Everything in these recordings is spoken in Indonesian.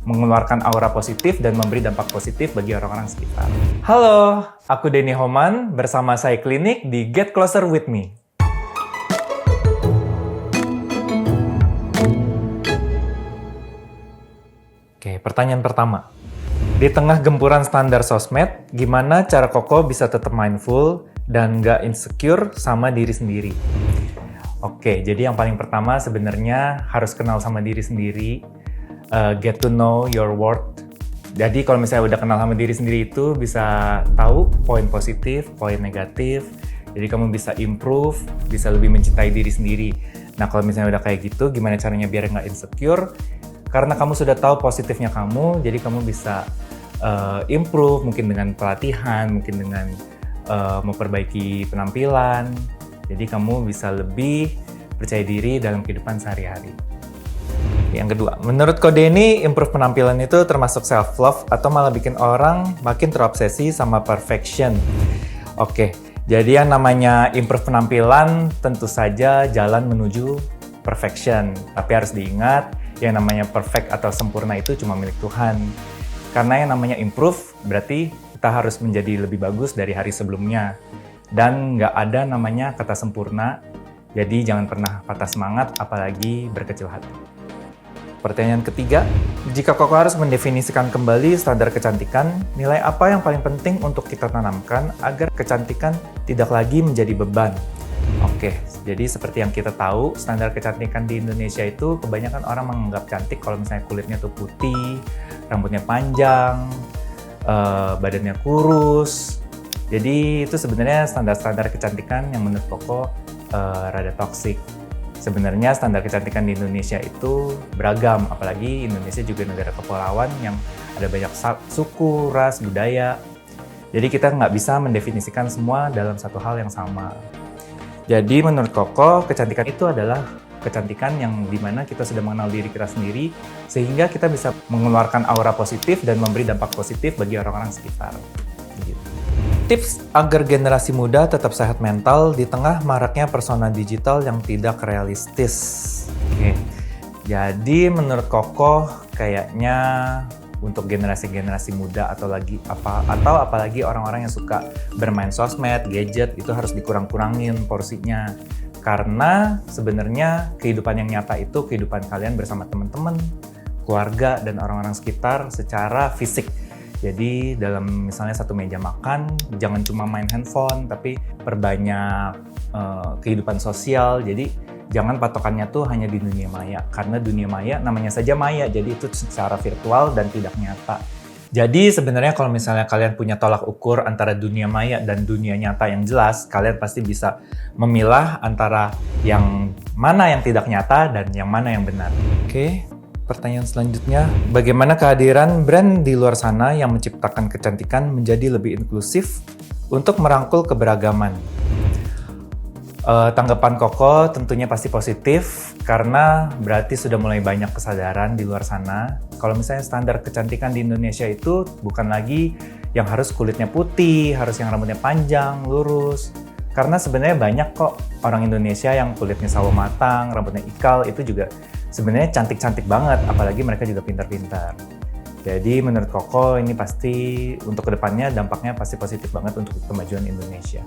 mengeluarkan aura positif dan memberi dampak positif bagi orang-orang sekitar. Halo, aku Denny Homan bersama saya Klinik di Get Closer With Me. Oke, pertanyaan pertama. Di tengah gempuran standar sosmed, gimana cara Koko bisa tetap mindful dan nggak insecure sama diri sendiri? Oke, jadi yang paling pertama sebenarnya harus kenal sama diri sendiri, get to know your worth. Jadi kalau misalnya udah kenal sama diri sendiri itu bisa tahu poin positif, poin negatif. Jadi kamu bisa improve, bisa lebih mencintai diri sendiri. Nah kalau misalnya udah kayak gitu, gimana caranya biar nggak insecure? Karena kamu sudah tahu positifnya kamu, jadi kamu bisa improve mungkin dengan pelatihan, mungkin dengan memperbaiki penampilan. Jadi kamu bisa lebih percaya diri dalam kehidupan sehari-hari. Yang kedua, menurut Ko Denny, improve penampilan itu termasuk self-love atau malah bikin orang makin terobsesi sama perfection? Oke, jadi yang namanya improve penampilan tentu saja jalan menuju perfection. Tapi harus diingat, yang namanya perfect atau sempurna itu cuma milik Tuhan. Karena yang namanya improve berarti kita harus menjadi lebih bagus dari hari sebelumnya. Dan nggak ada namanya kata sempurna, jadi jangan pernah patah semangat, apalagi berkecil hati. Pertanyaan ketiga, jika Koko harus mendefinisikan kembali standar kecantikan, nilai apa yang paling penting untuk kita tanamkan agar kecantikan tidak lagi menjadi beban? Oke, jadi seperti yang kita tahu, standar kecantikan di Indonesia itu kebanyakan orang menganggap cantik kalau misalnya kulitnya tuh putih, rambutnya panjang, badannya kurus. Jadi itu sebenarnya standar-standar kecantikan yang menurut Koko rada toksik. Sebenarnya standar kecantikan di Indonesia itu beragam, apalagi Indonesia juga negara kepulauan yang ada banyak suku, ras, budaya. Jadi kita nggak bisa mendefinisikan semua dalam satu hal yang sama. Jadi menurut Koko, kecantikan itu adalah kecantikan yang dimana kita sudah mengenal diri kita sendiri, sehingga kita bisa mengeluarkan aura positif dan memberi dampak positif bagi orang-orang sekitar. Tips agar generasi muda tetap sehat mental di tengah maraknya persona digital yang tidak realistis. Oke. Jadi menurut Koko kayaknya untuk generasi-generasi muda atau apalagi orang-orang yang suka bermain sosmed, gadget itu harus dikurang-kurangin porsinya. Karena sebenarnya kehidupan yang nyata itu kehidupan kalian bersama teman-teman, keluarga dan orang-orang sekitar secara fisik. Jadi dalam misalnya satu meja makan, jangan cuma main handphone, tapi perbanyak kehidupan sosial. Jadi jangan patokannya tuh hanya di dunia maya. Karena dunia maya namanya saja maya, jadi itu secara virtual dan tidak nyata. Jadi sebenarnya kalau misalnya kalian punya tolak ukur antara dunia maya dan dunia nyata yang jelas, kalian pasti bisa memilah antara yang mana yang tidak nyata dan yang mana yang benar. Oke. Pertanyaan selanjutnya, bagaimana kehadiran brand di luar sana yang menciptakan kecantikan menjadi lebih inklusif untuk merangkul keberagaman? Tanggapan Koko tentunya pasti positif, karena berarti sudah mulai banyak kesadaran di luar sana. Kalau misalnya standar kecantikan di Indonesia itu bukan lagi yang harus kulitnya putih, harus yang rambutnya panjang, lurus. Karena sebenarnya banyak kok orang Indonesia yang kulitnya sawo matang, rambutnya ikal, itu juga sebenarnya cantik-cantik banget, apalagi mereka juga pintar-pintar. Jadi menurut Koko ini pasti untuk kedepannya dampaknya pasti positif banget untuk kemajuan Indonesia.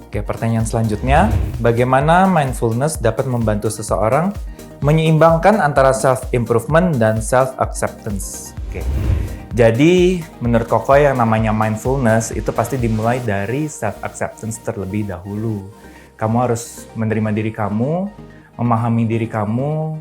Oke, pertanyaan selanjutnya, bagaimana mindfulness dapat membantu seseorang menyeimbangkan antara self-improvement dan self-acceptance? Oke, jadi menurut Koko yang namanya mindfulness itu pasti dimulai dari self-acceptance terlebih dahulu. Kamu harus menerima diri kamu, memahami diri kamu,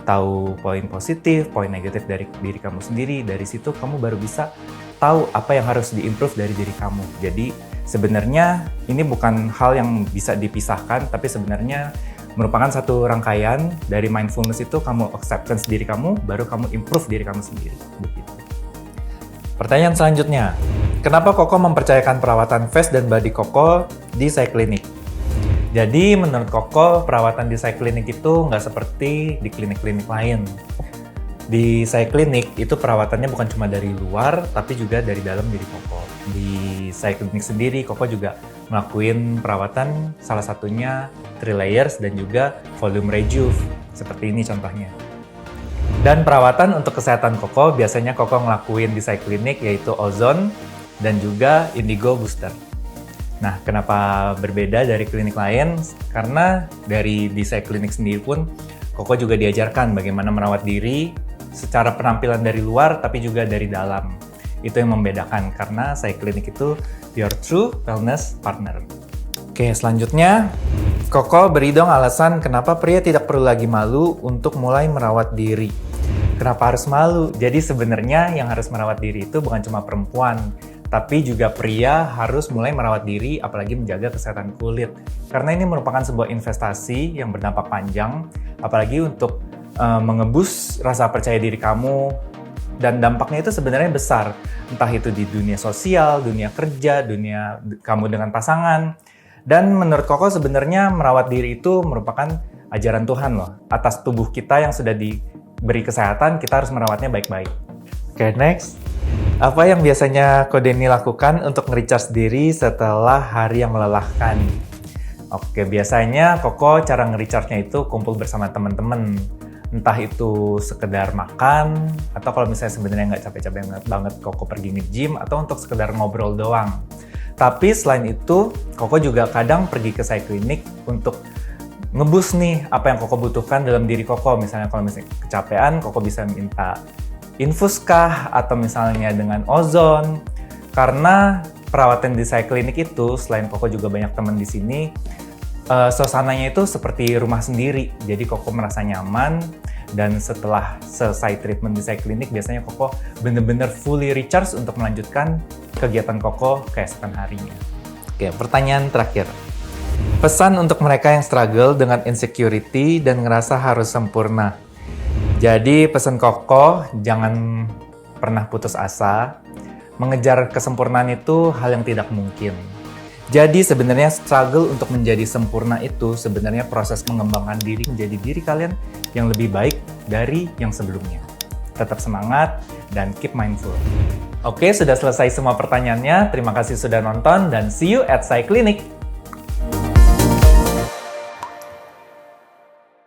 tahu poin positif, poin negatif dari diri kamu sendiri. Dari situ kamu baru bisa tahu apa yang harus diimprove dari diri kamu. Jadi sebenarnya ini bukan hal yang bisa dipisahkan, tapi sebenarnya merupakan satu rangkaian dari mindfulness itu. Kamu acceptance diri kamu, baru kamu improve diri kamu sendiri. Begitu. Pertanyaan selanjutnya, kenapa Koko mempercayakan perawatan face dan body Koko di Sai Klinik? Jadi menurut Koko, perawatan di Sai Klinik itu nggak seperti di klinik-klinik lain. Di Sai Klinik itu perawatannya bukan cuma dari luar, tapi juga dari dalam diri Koko. Di Sai Klinik sendiri, Koko juga ngelakuin perawatan salah satunya 3 layers dan juga volume rejuve. Seperti ini contohnya. Dan perawatan untuk kesehatan Koko, biasanya Koko ngelakuin di Clinic yaitu ozon dan juga indigo booster. Nah, kenapa berbeda dari klinik lain? Karena dari di Clinic sendiri pun Koko juga diajarkan bagaimana merawat diri secara penampilan dari luar tapi juga dari dalam. Itu yang membedakan karena Clinic itu your true wellness partner. Oke, selanjutnya Koko beri dong alasan kenapa pria tidak perlu lagi malu untuk mulai merawat diri. Kenapa harus malu? Jadi sebenarnya yang harus merawat diri itu bukan cuma perempuan, tapi juga pria harus mulai merawat diri, apalagi menjaga kesehatan kulit. Karena ini merupakan sebuah investasi yang berdampak panjang, apalagi untuk mengebus rasa percaya diri kamu, dan dampaknya itu sebenarnya besar. Entah itu di dunia sosial, dunia kerja, dunia kamu dengan pasangan. Dan menurut Koko sebenarnya merawat diri itu merupakan ajaran Tuhan loh. Atas tubuh kita yang sudah diberi kesehatan, kita harus merawatnya baik-baik. Oke, next. Apa yang biasanya Ko Denny lakukan untuk nge-recharge diri setelah hari yang melelahkan? Oke, biasanya Koko cara nge-recharge-nya itu kumpul bersama teman-teman. Entah itu sekedar makan, atau kalau misalnya sebenarnya nggak capek-capek banget Koko pergi nge-gym, atau untuk sekedar ngobrol doang. Tapi selain itu, Koko juga kadang pergi ke Clinic untuk ngeboost nih apa yang Koko butuhkan dalam diri Koko. Misalnya kalau misalnya kecapean, Koko bisa minta infus kah, atau misalnya dengan ozon. Karena perawatan di Clinic itu, selain Koko juga banyak teman di sini, suasananya itu seperti rumah sendiri. Jadi Koko merasa nyaman, dan setelah selesai treatment di Clinic, biasanya Koko bener-bener fully recharge untuk melanjutkan kegiatan Koko keesokan harinya. Oke, pertanyaan terakhir. Pesan untuk mereka yang struggle dengan insecurity dan ngerasa harus sempurna. Jadi pesan Koko, jangan pernah putus asa. Mengejar kesempurnaan itu hal yang tidak mungkin. Jadi sebenarnya struggle untuk menjadi sempurna itu sebenarnya proses mengembangkan diri menjadi diri kalian yang lebih baik dari yang sebelumnya. Tetap semangat dan keep mindful. Oke, sudah selesai semua pertanyaannya. Terima kasih sudah nonton dan see you at Clinic.